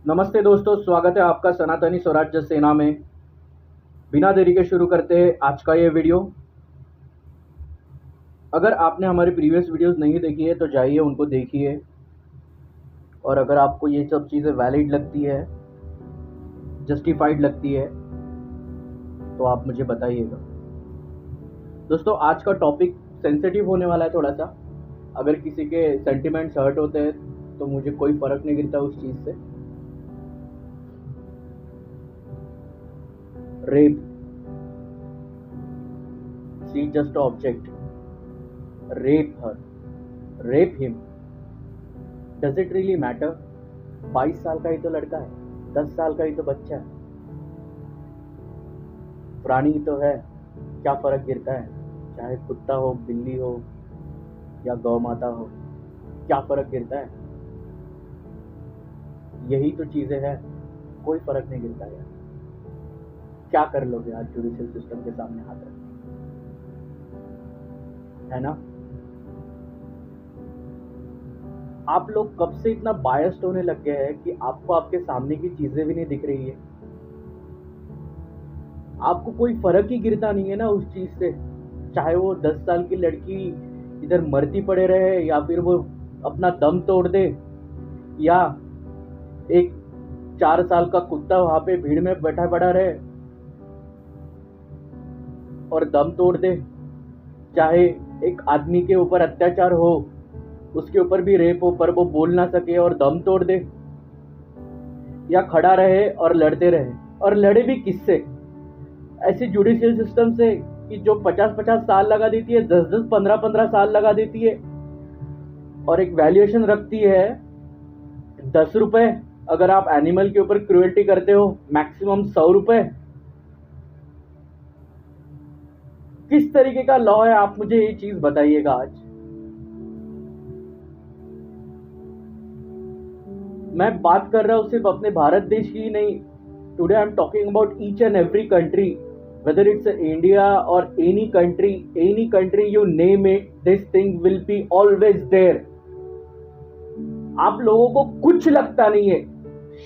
नमस्ते दोस्तों, स्वागत है आपका सनातनी स्वराज्य सेना में। बिना देरी के शुरू करते हैं आज का ये वीडियो। अगर आपने हमारी प्रीवियस वीडियोस नहीं देखी है तो जाइए उनको देखिए, और अगर आपको ये सब चीज़ें वैलिड लगती है, जस्टिफाइड लगती है, तो आप मुझे बताइएगा। दोस्तों, आज का टॉपिक सेंसिटिव होने वाला है थोड़ा सा। अगर किसी के सेंटिमेंट्स हर्ट होते हैं तो मुझे कोई फ़र्क नहीं गिरता उस चीज़ से। Rape. She's just an object. Rape her. Rape him. Does it really matter? 22 साल का ही तो लड़का है, 10 साल का ही तो बच्चा है, प्राणी तो है। क्या फर्क गिरता है? चाहे कुत्ता हो, बिल्ली हो या गौ माता हो, क्या फर्क गिरता है? यही तो चीजें हैं, कोई फर्क नहीं गिरता यार। क्या कर लोगे आज जुडिशियल सिस्टम के सामने हाथ रख, है ना? आप लोग कब से इतना बायस्ड होने लग गए हैं कि आपको आपके सामने की चीजें भी नहीं दिख रही है। आपको कोई फर्क ही गिरता नहीं है ना उस चीज से। चाहे वो 10 साल की लड़की इधर मरती पड़े रहे, या फिर वो अपना दम तोड़ दे, या एक 4 साल का कुत्ता वहां पे भीड़ में बैठा पड़ा रहे और दम तोड़ दे। चाहे एक आदमी के ऊपर अत्याचार हो, उसके ऊपर भी रेप हो, पर वो बोल ना सके और दम तोड़ दे, या खड़ा रहे और लड़ते रहे। और लड़े भी किससे? ऐसी जुडिशियल सिस्टम से कि जो 50-50 साल लगा देती है, 10-10, 15-15 साल लगा देती है, और एक वैल्यूएशन रखती है 10 रुपए। अगर आप एनिमल के ऊपर क्रूएल्टी करते हो, मैक्सिमम 100 रुपए। किस तरीके का लॉ है, आप मुझे ये चीज बताइएगा आज। मैं बात कर रहा हूं सिर्फ अपने भारत देश की ही नहीं। Today I am talking about each and every country, whether it's India or any country you name it, this thing will be always there. आप लोगों को कुछ लगता नहीं है,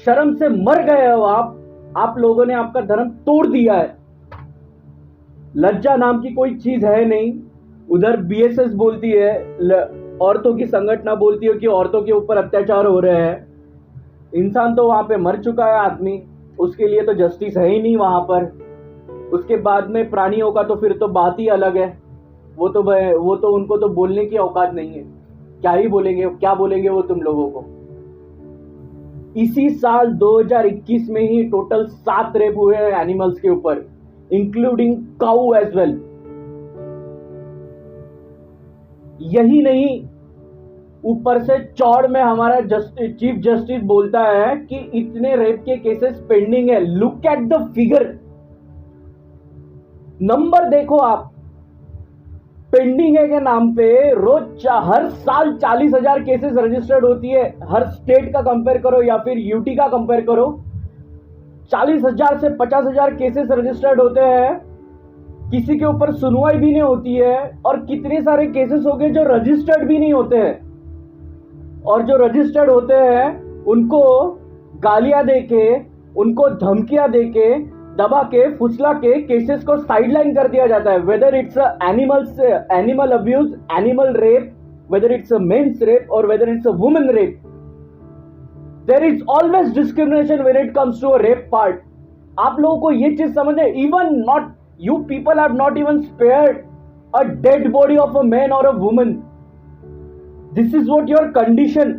शर्म से मर गए हो आप लोगों ने आपका धर्म तोड़ दिया है। लज्जा नाम की कोई चीज है नहीं। उधर बीएसएस बोलती है, औरतों की संगठन बोलती है कि औरतों के ऊपर अत्याचार हो रहे हैं। इंसान तो वहां पे मर चुका है आदमी, उसके लिए तो जस्टिस है ही नहीं वहां पर। उसके बाद में प्राणियों का तो फिर तो बात ही अलग है। वो तो उनको तो बोलने की औकात नहीं है। क्या ही बोलेंगे, क्या बोलेंगे वो तुम लोगों को। इसी साल 2021 में ही टोटल 7 रेप हुए हैं एनिमल्स के ऊपर, इंक्लूडिंग काऊ एज वेल। यही नहीं, ऊपर से चौड़ में हमारा चीफ जस्टिस बोलता है कि इतने रेप के केसेस पेंडिंग है। Look at the figure, number देखो आप। पेंडिंग है के नाम पे रोज हर साल 40,000 केसेस रजिस्टर्ड होती है। हर स्टेट का कंपेयर करो या फिर यूटी का कंपेयर करो, 40,000 से 50,000 केसेस रजिस्टर्ड होते हैं। किसी के ऊपर सुनवाई भी नहीं होती है, और कितने सारे केसेस हो गए जो रजिस्टर्ड भी नहीं होते हैं। और जो रजिस्टर्ड होते हैं उनको गालियां देके, उनको धमकियां देके, दबा के, फुसला के केसेस को साइडलाइन कर दिया जाता है। Whether it's animal abuse, animal rape, whether it's men's rape or whether it's women rape, there is always discrimination when it comes to a rape part. आप लोगों को ये चीज समझे? even not you people have not even spared a dead body of a man or a woman. This is what your condition,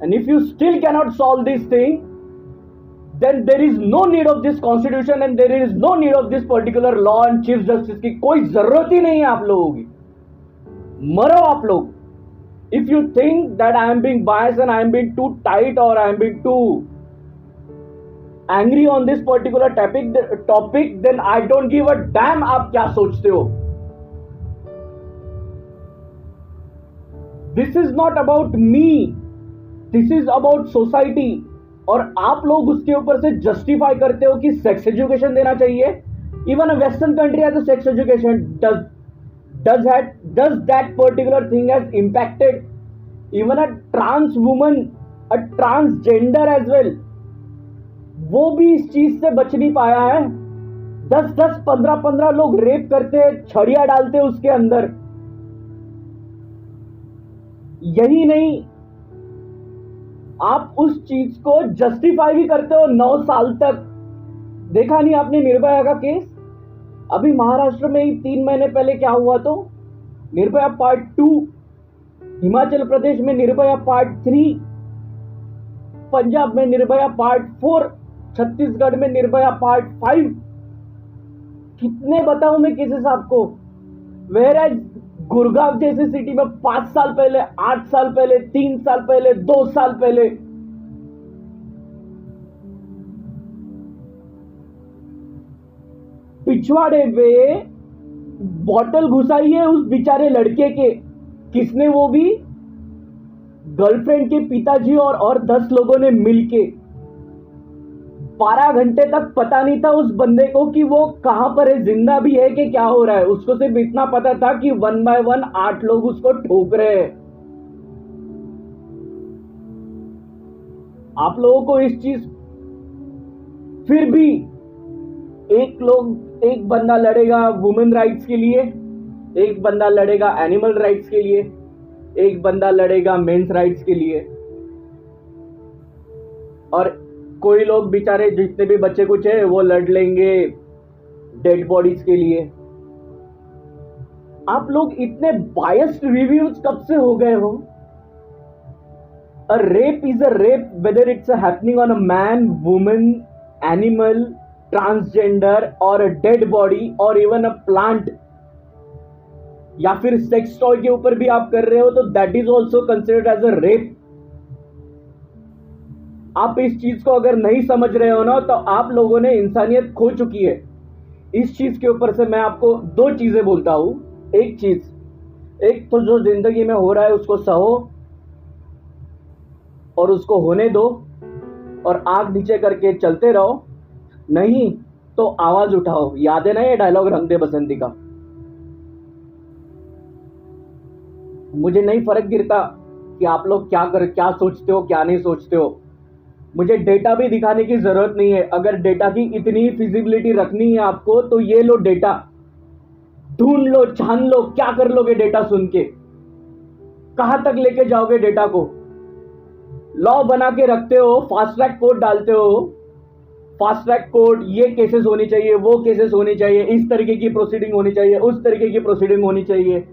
and if you still cannot solve this thing, then there is no need of this constitution and there is no need of this particular law and chief justice की कोई जरूरत ही नहीं है आप लोगों की। मरो आप लोग। If you think that I am being biased and I am being too tight or I am being too angry on this particular topic, then I don't give a damn आप क्या सोचते हो। This is not about me, this is about society। और आप लोग उसके ऊपर से जस्टिफाई करते हो कि सेक्स एजुकेशन देना चाहिए। Even a western country has a sex education. does that particular thing has impacted even a trans woman, a transgender as well? वो भी इस चीज से बच नहीं पाया है। 10-10, 15-15 लोग रेप करते, छड़िया डालते उसके अंदर। यही नहीं, आप उस चीज को जस्टिफाई भी करते हो 9 साल तक। देखा नहीं आपने निर्भया का केस? अभी महाराष्ट्र में ही 3 महीने पहले क्या हुआ, तो निर्भया पार्ट 2, हिमाचल प्रदेश में निर्भया पार्ट 3, पंजाब में निर्भया पार्ट 4, छत्तीसगढ़ में निर्भया पार्ट 5। कितने बताऊं मैं केसेस आपको। वेयर गुड़गांव जैसे सिटी में 5 साल पहले, 8 साल पहले, 3 साल पहले, 2 साल पहले पिछवाड़े में बॉटल घुसाई है उस बेचारे लड़के के। किसने? वो भी गर्लफ्रेंड के पिताजी और 10 लोगों ने मिलके। 12 घंटे तक पता नहीं था उस बंदे को कि वो कहां पर है, जिंदा भी है कि क्या हो रहा है। उसको सिर्फ इतना पता था कि 1 बाय 1 8 लोग उसको ठोक रहे हैं। आप लोगों को इस चीज, फिर भी एक बंदा लड़ेगा वुमेन राइट्स के लिए, एक बंदा लड़ेगा एनिमल राइट्स के लिए, एक बंदा लड़ेगा मेंस राइट्स के लिए, और कोई लोग बेचारे जितने भी बच्चे कुछ है वो लड़ लेंगे डेड बॉडीज के लिए। आप लोग इतने बायस्ड रिव्यूज कब से हो गए हो? A rape is a rape whether it's happening on a man, women, animal, transgender और अ डेड बॉडी और इवन अ प्लांट, या फिर सेक्स टॉय के ऊपर भी आप कर रहे हो तो that is also considered as a rape. आप इस चीज को अगर नहीं समझ रहे हो ना, तो आप लोगों ने इंसानियत खो चुकी है। इस चीज के ऊपर से मैं आपको 2 चीजें बोलता हूं। एक चीज, एक तो जो जिंदगी में हो रहा है उसको सहो और उसको होने दो और आंख नीचे करके चलते रहो, नहीं तो आवाज उठाओ। याद है ना ये डायलॉग रंग दे बसंती का? मुझे नहीं फर्क गिरता कि आप लोग क्या सोचते हो, क्या नहीं सोचते हो। मुझे डेटा भी दिखाने की जरूरत नहीं है। अगर डेटा की इतनी फिजिबिलिटी रखनी है आपको तो ये लो डेटा, ढूंढ लो, छान लो। क्या कर लोगे डेटा सुन के? कहां तक लेके जाओगे डेटा को? लॉ बना के रखते हो, फास्ट ट्रैक कोर्ट डालते हो, फास्ट ट्रैक कोर्ट, ये केसेस होनी चाहिए, वो केसेस होनी चाहिए, इस तरीके की प्रोसीडिंग होनी चाहिए, उस तरीके की प्रोसीडिंग होनी चाहिए।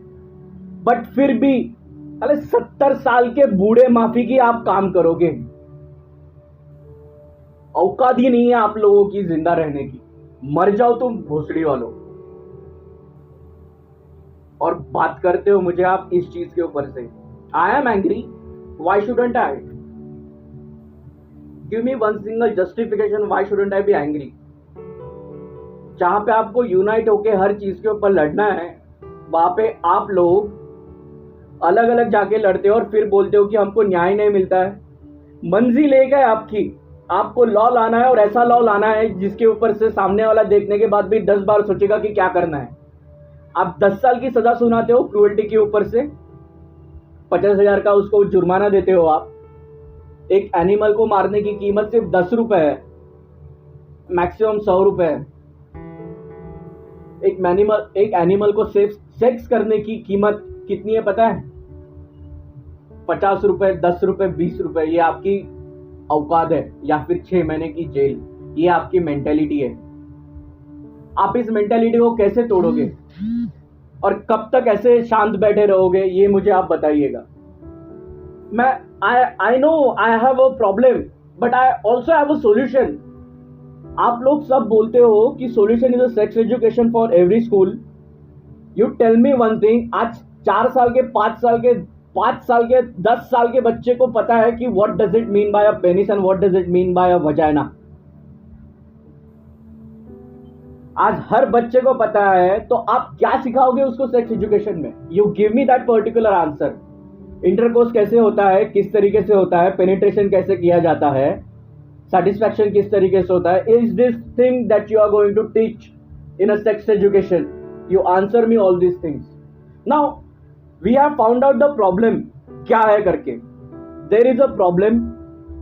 बट फिर भी अरे 70 साल के बूढ़े माफी की आप काम करोगे? औकात ही नहीं है आप लोगों की जिंदा रहने की। मर जाओ तुम भोसड़ी वालों। और बात करते हो मुझे आप इस चीज के ऊपर से। I am angry, why shouldn't I? Give me one single justification, why shouldn't I be angry? जहां पे आपको यूनाइट होके हर चीज के ऊपर लड़ना है, वहां पे आप लोग अलग अलग जाके लड़ते हो और फिर बोलते हो कि हमको न्याय नहीं मिलता है। मंजिल एक है आपकी, आपको लॉ लाना है और ऐसा लॉ लाना है जिसके ऊपर से सामने वाला देखने के बाद भी 10 बार सोचेगा कि क्या करना है। आप 10 साल की सजा सुनाते हो क्रूएल्टी के ऊपर से, 50,000 का उसको जुर्माना देते हो आप। एक एनिमल को मारने की कीमत सिर्फ 10 रुपए है, मैक्सिमम 100 रुपए है। एक एनिमल को सेक्स करने की कीमत कितनी है पता है? 50 रुपए, 10 रुपए, 20 रुपए। ये आपकी औकात है, या फिर 6 महीने की जेल। ये आपकी मेंटेलिटी है। आप इस मेंटेलिटी को कैसे तोड़ोगे और कब तक ऐसे शांत बैठे रहोगे, ये मुझे आप बताइएगा। मैं I know I have a problem, but I also have a solution. आप लोग सब बोलते हो कि solution is a sex education for every school. You tell me one thing, आज 4 साल के, 5 साल के, 10 साल के बच्चे को पता है कि what does it mean by a penis and what does it mean by a vagina? आज हर बच्चे को पता है, तो आप क्या सिखाओगे उसको सेक्स एजुकेशन में? You give me that particular answer. Intercourse कैसे होता है, किस तरीके से होता है, पेनिट्रेशन कैसे किया जाता है, सेटिस्फैक्शन किस तरीके से होता है, is this thing that you are going to teach in a sex education? You answer me all this things. Now we have found out the problem क्या है करके। There is a problem.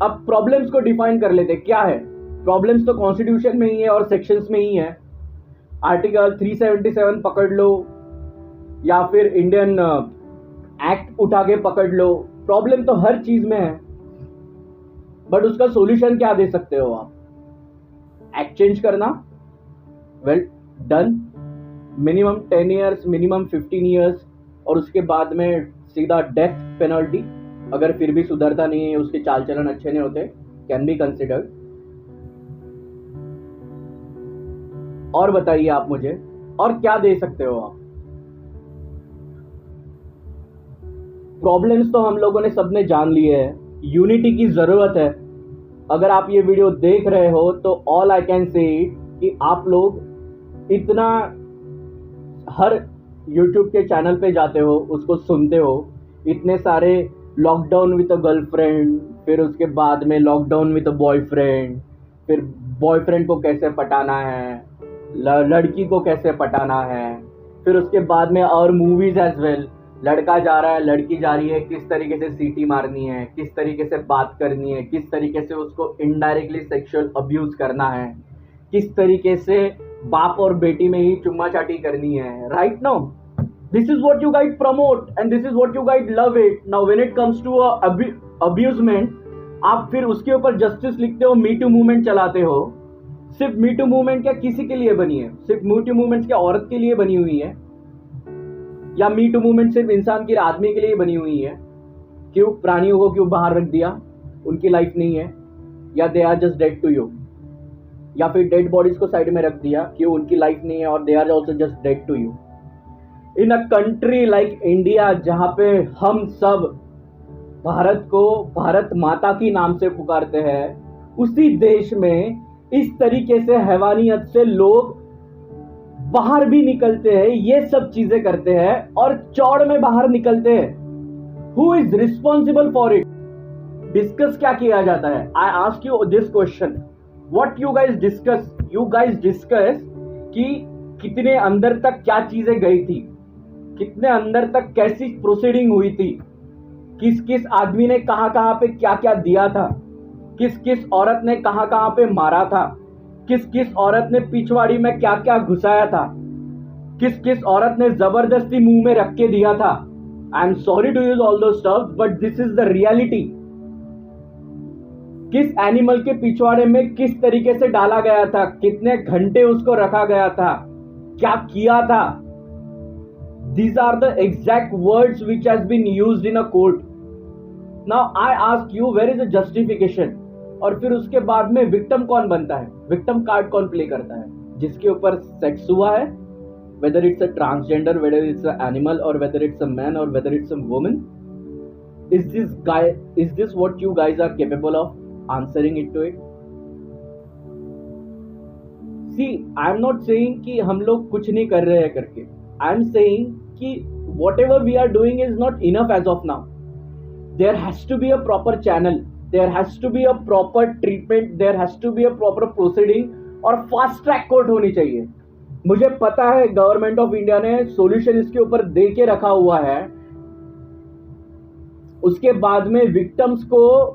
अब problems को define कर लेते क्या है। Problems तो कॉन्स्टिट्यूशन में ही है और सेक्शंस में ही है। आर्टिकल 377 पकड़ लो या फिर इंडियन एक्ट उठा के पकड़ लो, प्रॉब्लम तो हर चीज में है। बट उसका सॉल्यूशन क्या दे सकते हो आप? एक्ट चेंज करना, well done, minimum 10 years, minimum 15 years, और उसके बाद में सीधा डेथ पेनल्टी। अगर फिर भी सुधरता नहीं है, उसके चाल चलन अच्छे नहीं होते, कैन बी कंसिडर्ड। और बताइए आप मुझे, और क्या दे सकते हो आप? प्रॉब्लम्स तो हम लोगों ने सबने जान लिए है, यूनिटी की जरूरत है। अगर आप ये वीडियो देख रहे हो तो ऑल आई कैन से कि आप लोग इतना हर यूट्यूब के चैनल पे जाते हो, उसको सुनते हो, इतने सारे लॉकडाउन विद अ गर्लफ्रेंड, फिर उसके बाद में लॉकडाउन विद अ बॉयफ्रेंड, फिर बॉयफ्रेंड को कैसे पटाना है, लड़की को कैसे पटाना है, फिर उसके बाद में और मूवीज एज वेल, लड़का जा रहा है, लड़की जा रही है, किस तरीके से सीटी मारनी है, किस तरीके से बात करनी है, किस तरीके से उसको इनडायरेक्टली सेक्सुअल अब्यूज करना है, किस तरीके से बाप और बेटी में ही चुम्मा चाटी करनी है। Right now this is what you guide promote and this is what you guide love it. Now when it comes to abusement, आप फिर उसके ऊपर जस्टिस लिखते हो, मी टू मूवमेंट चलाते हो। सिर्फ मी टू मूवमेंट क्या किसी के लिए बनी है? सिर्फ मी टू मूवमेंट क्या औरत के लिए बनी हुई है? या मी टू मूवमेंट सिर्फ इंसान के आदमी के लिए बनी हुई है? क्यों प्राणियों को क्यों बाहर रख दिया? उनकी लाइफ नहीं है, या they are just dead to you? या फिर डेड बॉडीज को साइड में रख दिया, क्यों उनकी लाइफ नहीं है और they are also just dead to you? In a country like India, जहां पे हम सब भारत को भारत माता की नाम से पुकारते हैं, उसी देश में इस तरीके से हैवानियत से लोग बाहर भी निकलते हैं, ये सब चीजें करते हैं और चौड़ में बाहर निकलते हैं। Who is responsible for it? Discuss क्या किया जाता है? I ask you this question, what you guys discuss? You guys discuss कि कितने अंदर तक क्या चीजें गई थी, कितने अंदर तक कैसी प्रोसीडिंग हुई थी, किस किस आदमी ने कहां कहां पे क्या क्या दिया था, किस किस औरत ने कहां कहां पे मारा था, किस किस औरत ने पिछवाड़ी में क्या क्या घुसाया था, किस किस औरत ने जबरदस्ती मुंह में रख के दिया था। I am sorry to use all those stuffs, but this is the reality. किस एनिमल के पिछवाड़े में किस तरीके से डाला गया था, कितने घंटे उसको रखा गया था, क्या किया था। These are the exact words which has been used in a court. Now I ask you, where is the justification? और फिर उसके बाद में विक्टिम कौन बनता है? विक्टिम कार्ड कौन प्ले करता है? जिसके ऊपर सेक्स हुआ है, whether it's a transgender, whether it's an animal, or whether it's a man, or whether it's a woman. Is this what you guys are capable of answering it to it? See, I am not saying कि हम लोग कुछ नहीं कर रहे हैं करके. I am saying कि whatever we are doing is not enough as of now. There has to be a proper channel, there has to be a proper treatment, there has to be a proper proceeding, और fast track court होनी चाहिए। मुझे पता है government of India ने solution इसके ऊपर दे के रखा हुआ है। उसके बाद में विक्टिम्स को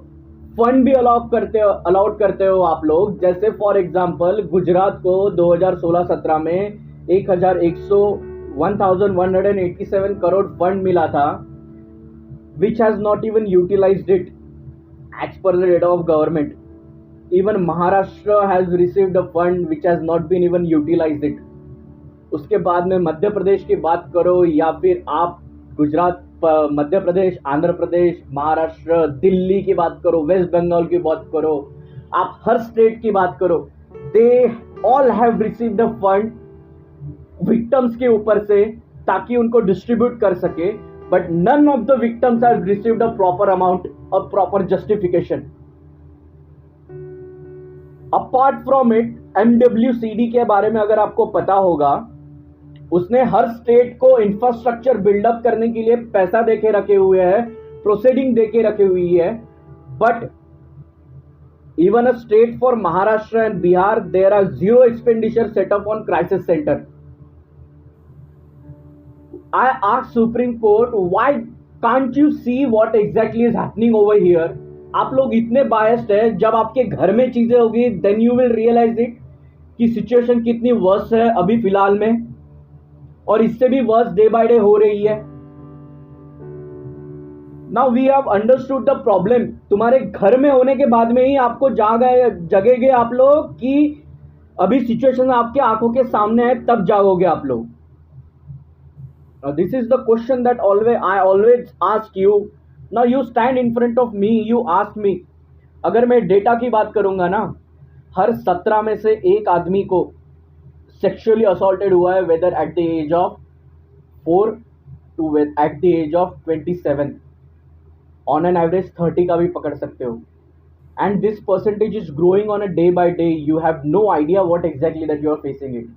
फंड भी अलाउड करते हो आप लोग। जैसे फॉर एग्जांपल गुजरात को 2016-17 में 1187 करोड़ फंड मिला था, which has not even utilized it as per the data of government. Even Maharashtra has received a fund which has not been even utilized it. उसके बाद में मध्य प्रदेश की बात करो, या फिर आप गुजरात, मध्य प्रदेश, आंध्र प्रदेश, महाराष्ट्र, दिल्ली की बात करो, वेस्ट बंगाल की बात करो, आप हर स्टेट की बात करो, they all have received a fund victims के ऊपर से ताकि उनको डिस्ट्रीब्यूट कर सके, but none of the victims have received a proper amount और proper justification. Apart from it, MWCD के बारे में अगर आपको पता होगा, उसने हर स्टेट को इंफ्रास्ट्रक्चर बिल्डअप करने के लिए पैसा देके रखे हुए हैं, प्रोसीडिंग देके रखे हुई है, but even a state for Maharashtra and Bihar, there are zero expenditure set up on crisis center. I asked Supreme Court, why can't you see what exactly is happening over here? आप लोग इतने biased है, जब आपके घर में चीजें होगी then you will realize it कि सिचुएशन कितनी वर्स्ट है अभी फिलहाल में, और इससे भी वर्स्ट डे बाय डे हो रही है। Now we have understood the problem. तुम्हारे घर में होने के बाद में ही आपको जगेगे आप लोग कि अभी सिचुएशन आपके आंखों के सामने है, तब जागोगे आप लोग। This is the question that I always ask you. Now you stand in front of me, you ask me. अगर मैं डेटा की बात करूंगा ना, हर 17 में से एक आदमी को सेक्सुअली असॉल्टेड हुआ है, whether at the age of 4 to at the age of 27। On an average 30 का भी पकड़ सकते हो। And this percentage is growing on a day by day. You have no idea what exactly that you are facing it.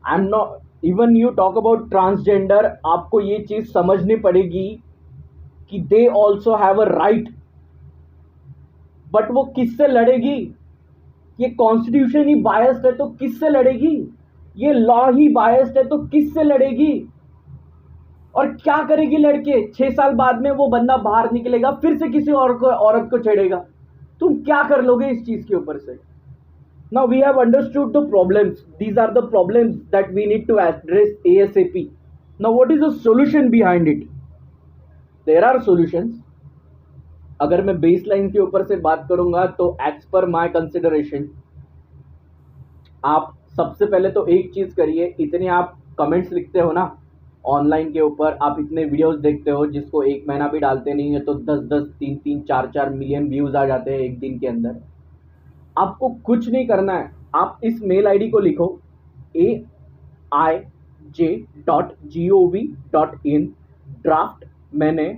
I am not even you talk about transgender, आपको ये चीज समझनी पड़ेगी कि they also have a right. But वो किससे लड़ेगी? ये कॉन्स्टिट्यूशन ही बायस्ड है तो किससे लड़ेगी? ये लॉ ही बायस्ड है तो किससे लड़ेगी? और क्या करेगी लड़के? 6 साल बाद में वो बंदा बाहर निकलेगा, फिर से किसी औरत को छेड़ेगा। तुम क्या कर लोगे इस चीज के ऊपर से? Now we have understood the problems. These are the problems that we need to address ASAP। Now what is the solution behind it? There are solutions. अगर मैं बेस लाइन के ऊपर से बात करूंगा तो एज पर माय कंसिडरेशन, आप सबसे पहले तो एक चीज करिए। इतने आप कमेंट्स लिखते हो ना ऑनलाइन के ऊपर, आप इतने वीडियोस देखते हो जिसको 1 महीना भी डालते नहीं है तो 10-10, 3-3, 4-4 मिलियन व्यूज आ जाते हैं एक दिन के अंदर। आपको कुछ नहीं करना है, आप इस मेल आईडी को लिखो aij.gov.in। ड्राफ्ट मैंने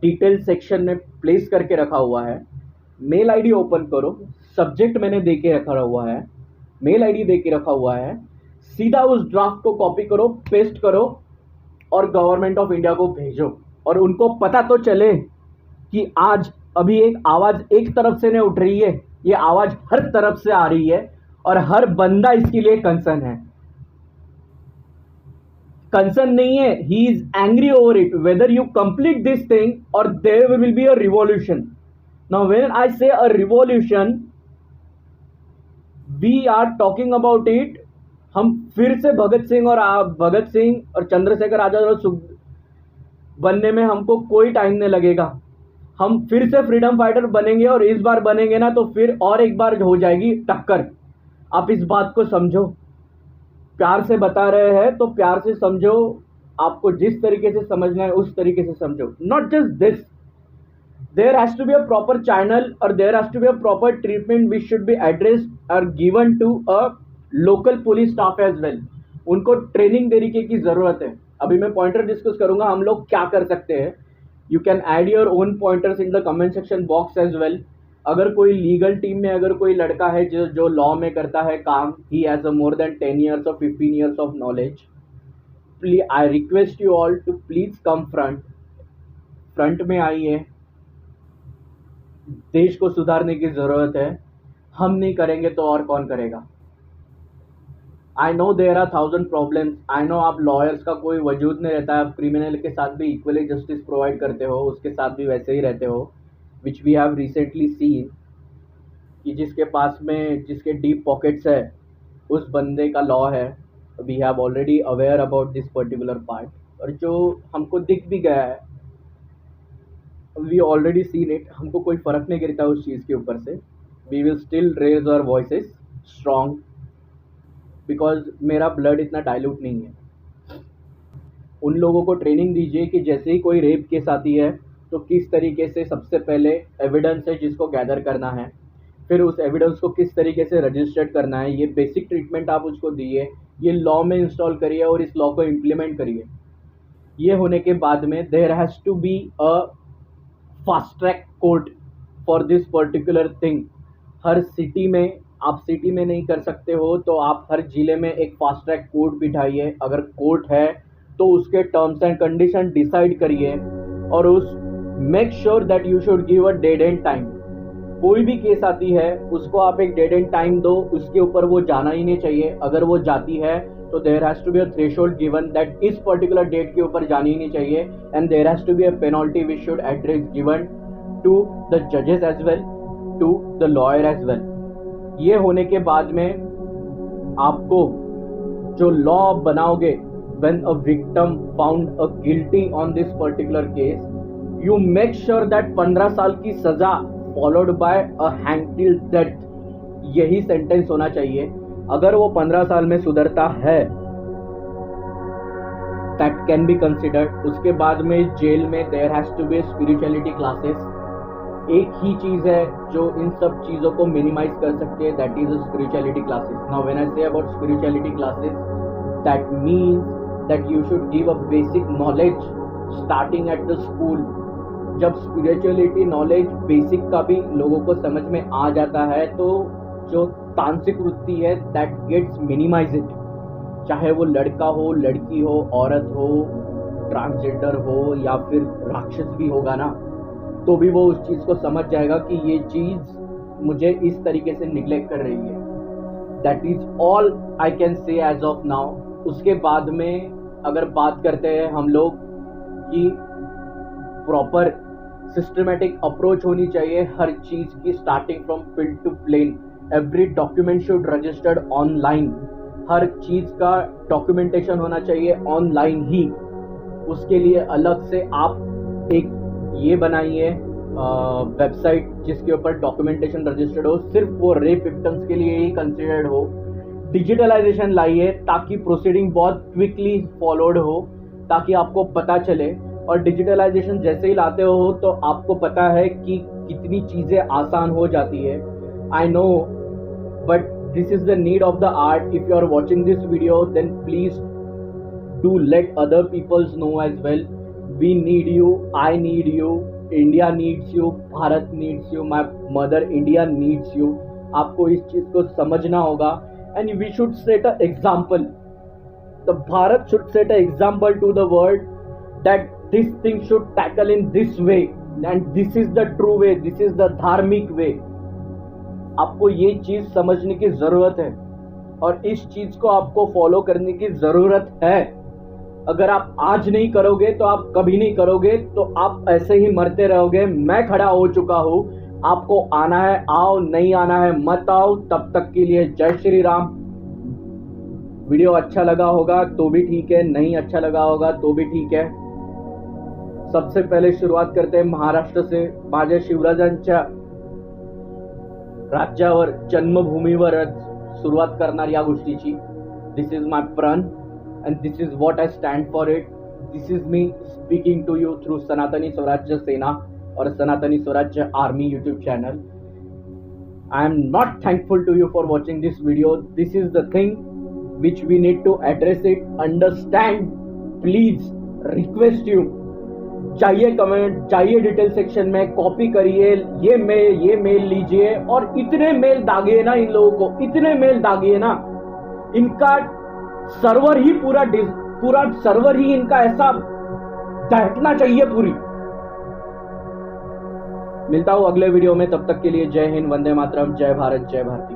डिटेल सेक्शन में प्लेस करके रखा हुआ है। मेल आईडी ओपन करो, सब्जेक्ट मैंने दे के रखा हुआ है, मेल आईडी दे के रखा हुआ है। सीधा उस ड्राफ्ट को कॉपी करो, पेस्ट करो और गवर्नमेंट ऑफ इंडिया को भेजो। और उनको पता तो चले कि आज अभी एक आवाज एक तरफ से नहीं उठ रही है, ये आवाज हर तरफ से आ रही है और हर बंदा इसके लिए कंसर्न है। कंसर्न नहीं है, he is angry over it, whether you complete this thing और there will be a revolution. Now when I say a revolution, we are talking about it. हम फिर से भगत सिंह और चंद्रशेखर आजाद बनने में हमको कोई टाइम नहीं लगेगा। हम फिर से फ्रीडम फाइटर बनेंगे और इस बार बनेंगे ना तो फिर और एक बार हो जाएगी टक्कर। आप इस बात को समझो, प्यार से बता रहे हैं तो प्यार से समझो। आपको जिस तरीके से समझना है उस तरीके से समझो। Not just this, there has to be a proper channel or there has to be a proper treatment which should be addressed or given to a local police staff as well। उनको training तरीके की जरूरत है। अभी मैं pointer discuss करूंगा हम लोग क्या कर सकते हैं। You can add your own pointers in the comment section box as well. अगर कोई लीगल टीम में अगर कोई लड़का है जो लॉ में करता है काम, he has a more than 10 years or 15 years of knowledge, please I request you all to please come front में आइए। देश को सुधारने की जरूरत है। हम नहीं करेंगे तो और कौन करेगा? I know there are 1000 problems. I know आप लॉयर्स का कोई वजूद नहीं रहता है, आप क्रिमिनल के साथ भी इक्वली जस्टिस प्रोवाइड करते हो, उसके साथ भी वैसे ही रहते हो, which we have recently seen कि जिसके डीप पॉकेट्स है उस बंदे का लॉ है। We have already aware about this particular part, और जो हमको दिख भी गया है, वी ऑलरेडी सीन इट। हमको कोई फर्क नहीं गिरता उस चीज़ के ऊपर से। We will still raise our voices strong, because मेरा ब्लड इतना डाइल्यूट नहीं है। उन लोगों को ट्रेनिंग दीजिए कि जैसे ही कोई रेप केस आती है तो किस तरीके से सबसे पहले एविडेंस है जिसको गैदर करना है, फिर उस एविडेंस को किस तरीके से रजिस्टर्ड करना है। ये बेसिक ट्रीटमेंट आप उसको दिए, ये लॉ में इंस्टॉल करिए और इस लॉ को इम्प्लीमेंट करिए। ये होने के बाद में there has to be a fast track court for this particular thing. हर सिटी में, आप सिटी में नहीं कर सकते हो तो आप हर जिले में एक फास्ट ट्रैक कोर्ट बिठाइए। अगर कोर्ट है तो उसके टर्म्स एंड कंडीशन डिसाइड करिए और उस make sure that you should give a dead and time. कोई भी केस आती है उसको आप एक डेड एंड टाइम दो, उसके ऊपर वो जाना ही नहीं चाहिए। अगर वो जाती है तो there has to be a threshold given that इस पर्टिकुलर डेट के ऊपर जानी ही नहीं चाहिए, and there has to be a penalty which should address given to the judges as well, to the lawyer as well. ये होने के बाद में आपको जो लॉ बनाओगे, when a victim found a guilty on this particular case, you make sure that 15 साल की सजा followed by a hang till death, यही सेंटेंस होना चाहिए. अगर वो 15 साल में सुधरता है, that can be considered. उसके बाद में जेल में there has to be spirituality classes. एक ही चीज है जो इन सब चीजों को मिनिमाइज कर सकती है, that is spirituality classes. Now when I say about spirituality classes, that means that you should give a basic knowledge starting at the school. जब spirituality knowledge basic का भी लोगों को समझ में आ जाता है, तो जो तांत्रिक वृत्ति है that gets minimized. चाहे वो लड़का हो, लड़की हो, औरत हो, ट्रांसजेंडर हो या फिर राक्षस भी होगा ना, तो भी वो उस चीज़ को समझ जाएगा कि ये चीज़ मुझे इस तरीके से निग्लेक्ट कर रही है. That is all I can say as of now. उसके बाद में अगर बात करते हैं हम लोग कि प्रॉपर सिस्टमेटिक अप्रोच होनी चाहिए हर चीज़ की, starting from pin to plane. Every document should registered online. हर चीज़ का डॉक्यूमेंटेशन होना चाहिए ऑनलाइन ही. उसके लिए अलग से आप एक ये बनाइए वेबसाइट जिसके ऊपर डॉक्यूमेंटेशन रजिस्टर्ड हो, सिर्फ वो रेप विक्टिम्स के लिए ही कंसिडर्ड हो. डिजिटलाइजेशन लाइए ताकि प्रोसीडिंग बहुत क्विकली फॉलोड हो, ताकि आपको पता चले. और डिजिटलाइजेशन जैसे ही लाते हो तो आपको पता है कि कितनी चीज़ें आसान हो जाती है. I know, but this is the need of the art. If you are watching this video then please do let other peoples know as well. We need you, I need you, India needs you, Bharat needs you, my mother India needs you. आपको इस चीज़ को समझना होगा. And we should set an example. The Bharat should set an example to the world that this thing should tackle in this way, and this is the true way, this is the धार्मिक way. आपको ये चीज़ समझने की ज़रूरत है और इस चीज़ को आपको फॉलो करने की ज़रूरत है. अगर आप आज नहीं करोगे तो आप कभी नहीं करोगे, तो आप ऐसे ही मरते रहोगे. मैं खड़ा हो चुका हूँ. आपको आना है आओ, नहीं आना है मत आओ. तब तक के लिए जय श्री राम. वीडियो अच्छा लगा होगा तो भी ठीक है, नहीं अच्छा लगा होगा तो भी ठीक है. सबसे पहले शुरुआत करते हैं महाराष्ट्र से. माझ्या शिवराजांच्या राज्यावर, जन्मभूमीवर सुरुवात करणार या गोष्टीची. दिस इज माय प्रण and this is what I stand for it. This is me speaking to you through Sanatani Swarajya Sena or Sanatani Swarajya Army YouTube channel. I am not thankful to you for watching this video. This is the thing which we need to address it. Understand, please, request you. चाहिए comment, चाहिए detail section में copy करिए. ये mail लीजिए और इतने mail दागिए ना इन लोगों को, इतने मेल दागिए ना. इनका सर्वर ही पूरा सर्वर ही इनका ऐसा दहकना चाहिए पूरी. मिलता हूं अगले वीडियो में. तब तक के लिए जय हिंद, वंदे मातरम, जय भारत, जय भारती.